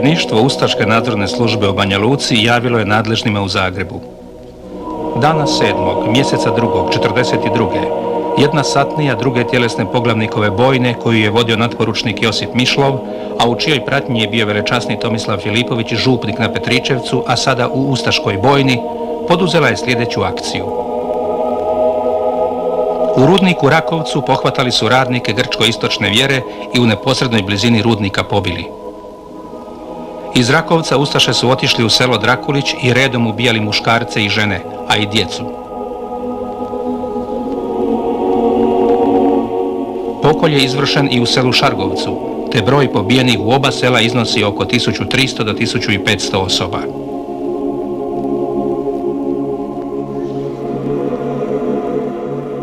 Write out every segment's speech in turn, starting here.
Zapovjedništvo Ustaške nadzorne službe u Banja Luci javilo je nadležnima u Zagrebu. Dana 7. mjeseca 2. 42. jedna satnija druge tjelesne poglavnikove bojne koju je vodio natporučnik Josip Mišlov, a u čijoj pratnji je bio velečasni Tomislav Filipović, župnik na Petričevcu, a sada u Ustaškoj bojni, poduzela je sljedeću akciju. U rudniku Rakovcu pohvatali su radnike grčko-istočne vjere i u neposrednoj blizini rudnika pobili. Iz Rakovca ustaše su otišli u selo Drakulić i redom ubijali muškarce i žene, a i djecu. Pokolj je izvršen i u selu Šargovcu, te broj pobijenih u oba sela iznosi oko 1300 do 1500 osoba.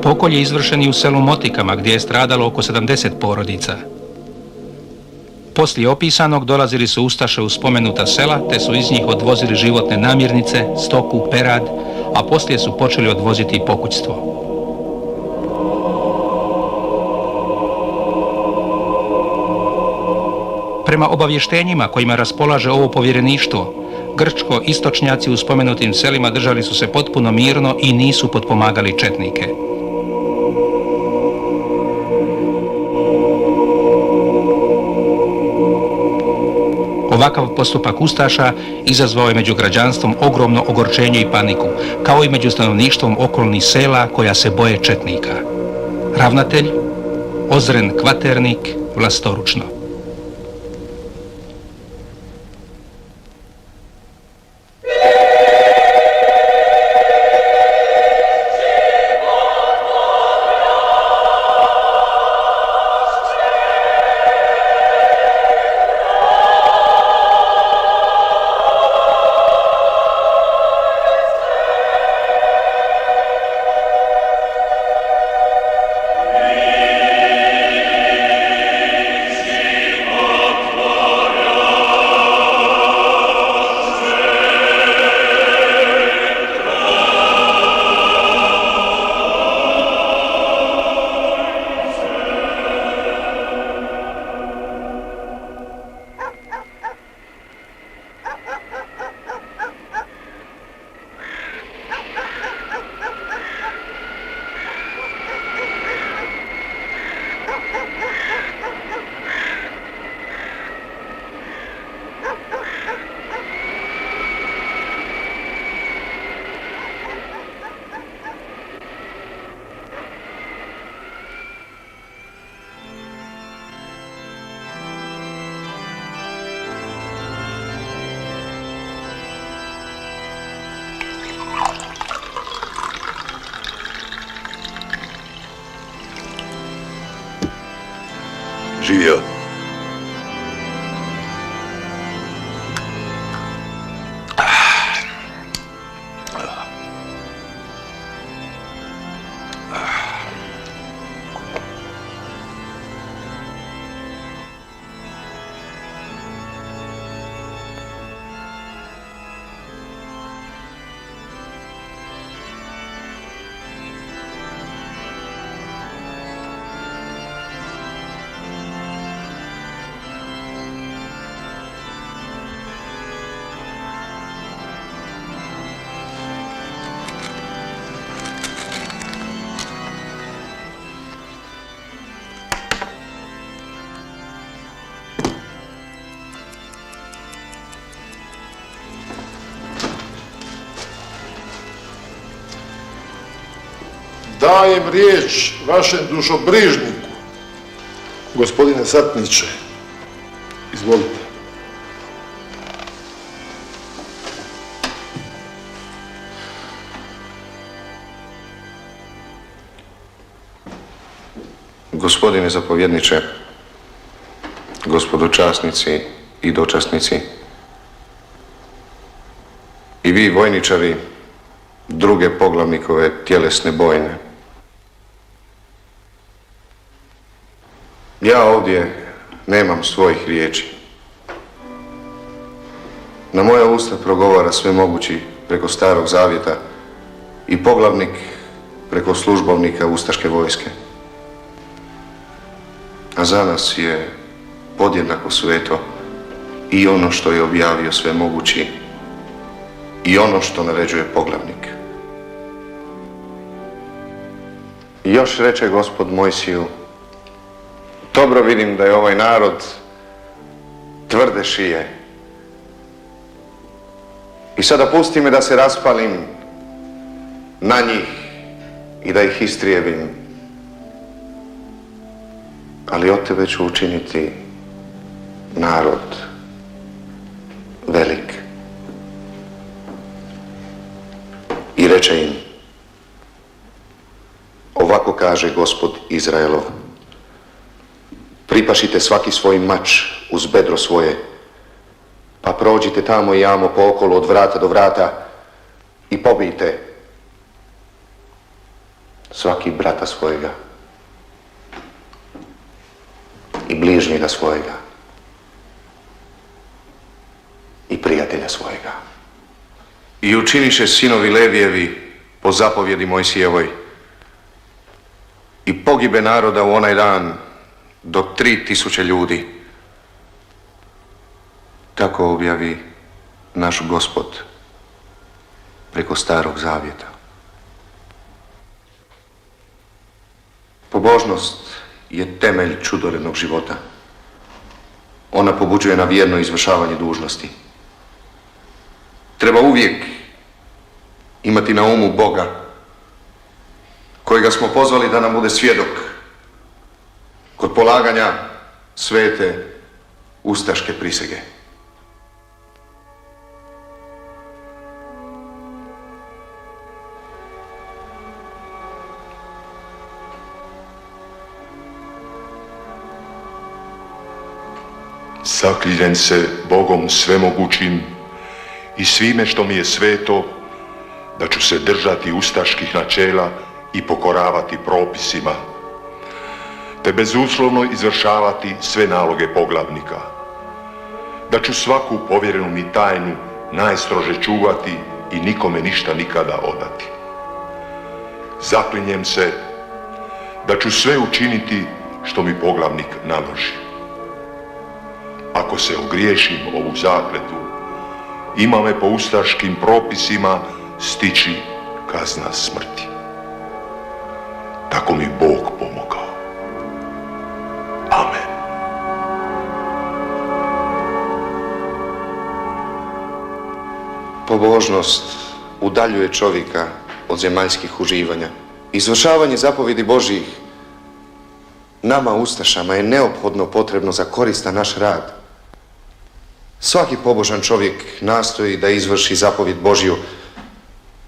Pokolj je izvršen i u selu Motikama, gdje je stradalo oko 70 porodica. Poslije opisanog dolazili su ustaše u spomenuta sela, te su iz njih odvozili životne namirnice, stoku, perad, a poslije su počeli odvoziti i pokućstvo. Prema obavještenjima kojima raspolaže ovo povjereništvo, grčko-istočnjaci u spomenutim selima držali su se potpuno mirno i nisu potpomagali četnike. Ovakav postupak ustaša izazvao je među građanstvom ogromno ogorčenje i paniku, kao i među stanovništvom okolnih sela koja se boje četnika. Ravnatelj Ozren Kvaternik, vlastoručno. Živio. Dajem riječ vašem dušobrižniku, gospodine satniče. Izvolite. Gospodine zapovjedniče, gospodo časnici i dočasnici, i vi vojničari druge poglavnikove tjelesne bojne. Ja ovdje nemam svojih riječi. Na moja usta progovara sve mogući preko Starog Zavjeta i poglavnik preko službovnika Ustaške vojske. A za nas je podjednako sveto i ono što je objavio Svemogući i ono što naređuje poglavnik. I još reče Gospod Mojsiju: dobro vidim da je ovaj narod tvrde šije. I sada pusti me da se raspalim na njih i da ih istrijebim. Ali od tebe ću učiniti narod velik. I reče im: ovako kaže Gospod Izraelov: pripašite svaki svoj mač uz bedro svoje, pa prođite tamo i amo pookolo od vrata do vrata i pobijte svaki brata svojega i bližnjega svojega i prijatelja svojega. I učiniše sinovi Levijevi po zapovjedi Mojsijevoj i pogibe naroda u onaj dan do 3000 ljudi. Tako objavi naš Gospod preko Starog Zavjeta. Pobožnost je temelj čudorednog života. Ona pobuđuje na vjerno izvršavanje dužnosti. Treba uvijek imati na umu Boga, kojega smo pozvali da nam bude svjedok kod polaganja svete ustaške prisege. Zaklinjem se Bogom svemogućim i svime što mi je sveto, da ću se držati ustaških načela i pokoravati propisima, te bezuslovno izvršavati sve naloge poglavnika, da ću svaku povjerenu mi tajnu najstrože čuvati i nikome ništa nikada odati. Zaklinjem se da ću sve učiniti što mi poglavnik naloži. Ako se ogriješim ovu zakletu, ima me po ustaškim propisima stići kazna smrti. Tako mi Bog pomogao. Amen. Pobožnost udaljuje čovjeka od zemaljskih uživanja. Izvršavanje zapovjedi Božjih nama ustašama je neophodno potrebno za koristan naš rad. Svaki pobožan čovjek nastoji da izvrši zapovjed Božju.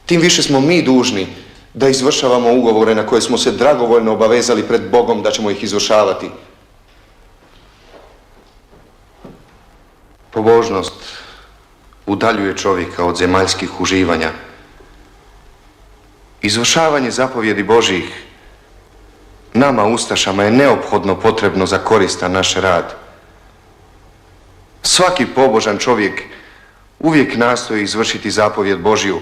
Tim više smo mi dužni da izvršavamo ugovore na koje smo se dragovoljno obavezali pred Bogom da ćemo ih izvršavati. Pobožnost udaljuje čovjeka od zemaljskih uživanja. Izvršavanje zapovjedi Božjih nama ustašama je neophodno potrebno za koristan naš rad. Svaki pobožan čovjek uvijek nastoji izvršiti zapovjed Božju.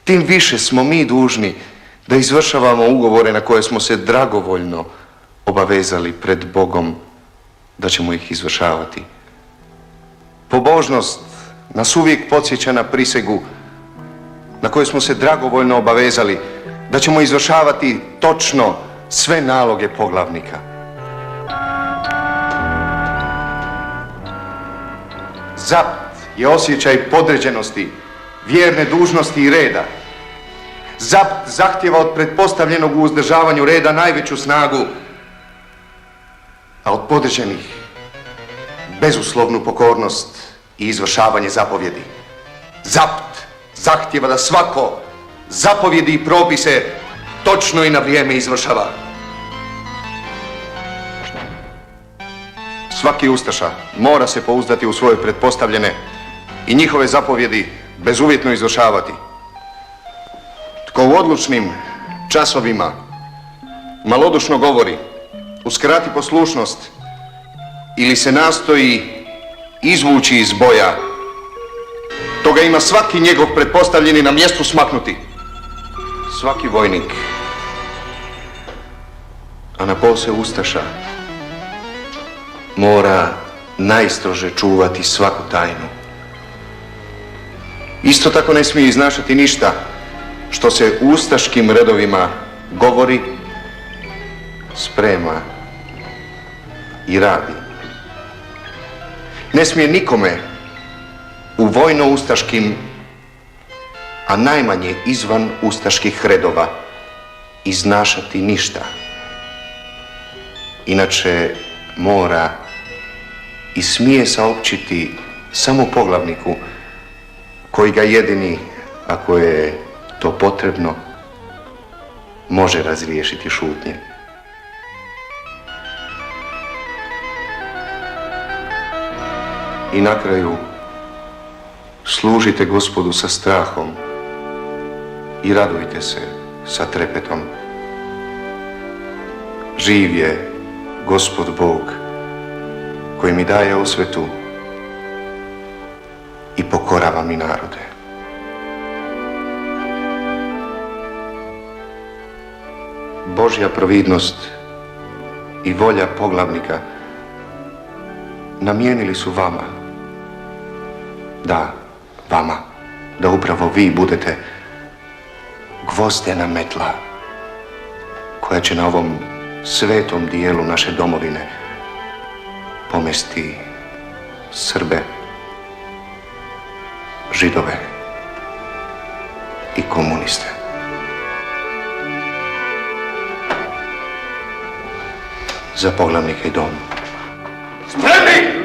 Tim više smo mi dužni da izvršavamo ugovore na koje smo se dragovoljno obavezali pred Bogom da ćemo ih izvršavati. Pobožnost nas uvijek podsjeća na prisegu na koju smo se dragovoljno obavezali da ćemo izvršavati točno sve naloge poglavnika. Zapt je osjećaj podređenosti, vjerne dužnosti i reda. Zapt zahtjeva od pretpostavljenog u uzdržavanju reda najveću snagu, a od podređenih bezuslovnu pokornost i izvršavanje zapovjedi. Zapt zahtjeva da svako zapovjedi i propise točno i na vrijeme izvršava. Svaki ustaša mora se pouzdati u svoje pretpostavljene i njihove zapovjedi bezuvjetno izvršavati. Tko u odlučnim časovima malodušno govori, uskrati poslušnost ili se nastoji izvući iz boja, toga ima svaki njegov pretpostavljeni na mjestu smaknuti. Svaki vojnik, a napose ustaša, mora najstrože čuvati svaku tajnu. Isto tako ne smije iznašati ništa što se u ustaškim redovima govori, sprema i radi. Ne smije nikome u vojno-ustaškim, a najmanje izvan ustaških redova, iznašati ništa. Inače mora i smije saopćiti samo poglavniku, koji ga jedini, ako je to potrebno, može razriješiti šutnje. I na kraju služite Gospodu sa strahom i radujte se sa trepetom. Živ je Gospod Bog koji mi daje osvetu i pokorava mi narode. Božja providnost i volja poglavnika namijenili su vama, da, vama, da upravo vi budete gvozdena metla koja će na ovom svetom dijelu naše domovine pomesti Srbe, Židove i komuniste. Za poglavnika i dom. Spremni!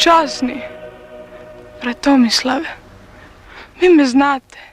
časni. Bratomislave, vi me znate.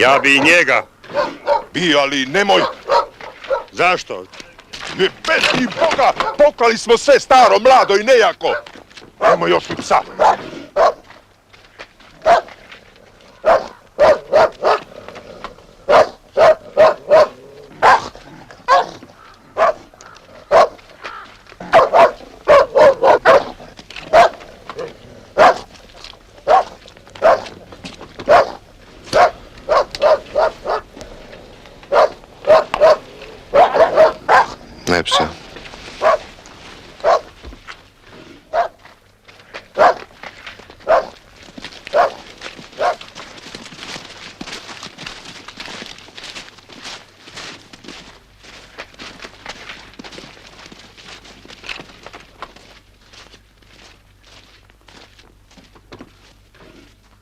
Ja bi i njega. Bi, ali nemoj. Zašto? Bez ti Boga, poklali smo sve staro, mlado i nejako. Nemoj još i psa. Ne psa.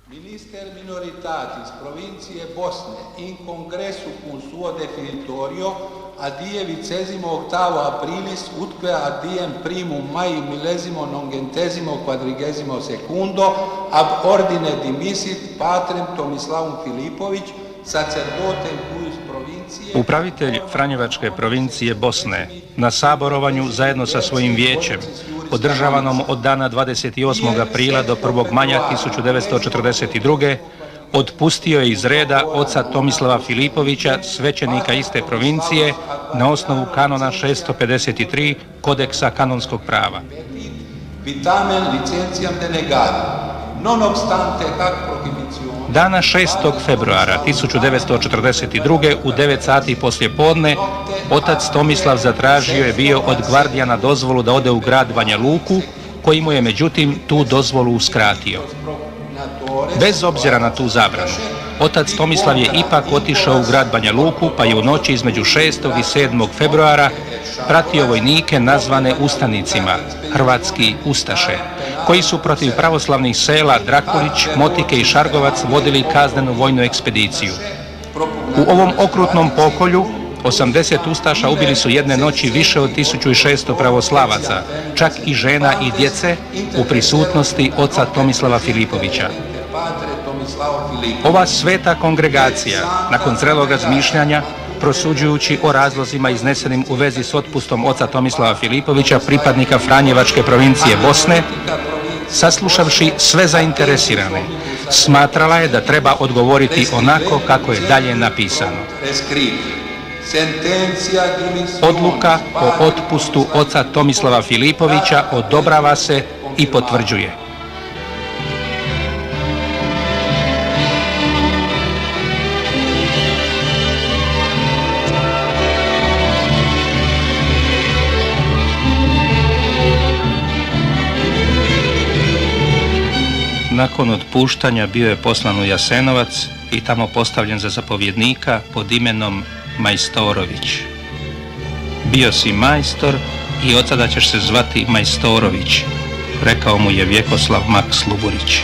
Minister minoritatis provincie Bosne in congressu cum suo definitorio a die 28 aprilis utque a diem primum mai millesimo nongentesimo quadrigesimo secundo ab ordine dimissit patrem Tomislavum Filipović sacerdotem cuius provincie. Upravitelj Franjevačke provincije Bosne na saborovanju zajedno sa svojim vijećem, održavanom od dana 28. aprila do 1. maja 1942. otpustio je iz reda oca Tomislava Filipovića, svećenika iste provincije, na osnovu kanona 653 Kodeksa kanonskog prava. Vitamen licentiam denegari, non obstante hac prohibitione. Dana 6. februara 1942. u 9 sati poslije podne otac Tomislav zatražio je bio od gvardijana dozvolu da ode u grad Banja Luku, koji mu je međutim tu dozvolu uskratio. Bez obzira na tu zabranu, otac Tomislav je ipak otišao u grad Banja Luku, pa je u noći između 6. i 7. februara pratio vojnike nazvane ustanicima, hrvatski ustaše, koji su protiv pravoslavnih sela Drakulić, Motike i Šargovac vodili kaznenu vojnu ekspediciju. U ovom okrutnom pokolju 80 ustaša ubili su jedne noći više od 1600 pravoslavaca, čak i žena i djece, u prisutnosti oca Tomislava Filipovića. Ova sveta kongregacija, nakon zrelog razmišljanja, prosuđujući o razlozima iznesenim u vezi s otpustom oca Tomislava Filipovića, pripadnika Franjevačke provincije Bosne, saslušavši sve zainteresirane, smatrala je da treba odgovoriti onako kako je dalje napisano. Odluka o otpustu oca Tomislava Filipovića odobrava se i potvrđuje. Nakon otpuštanja bio je poslan u Jasenovac i tamo postavljen za zapovjednika pod imenom Majstorović. Bio si majstor i od sada ćeš se zvati Majstorović, rekao mu je Vjekoslav Maks Luburić.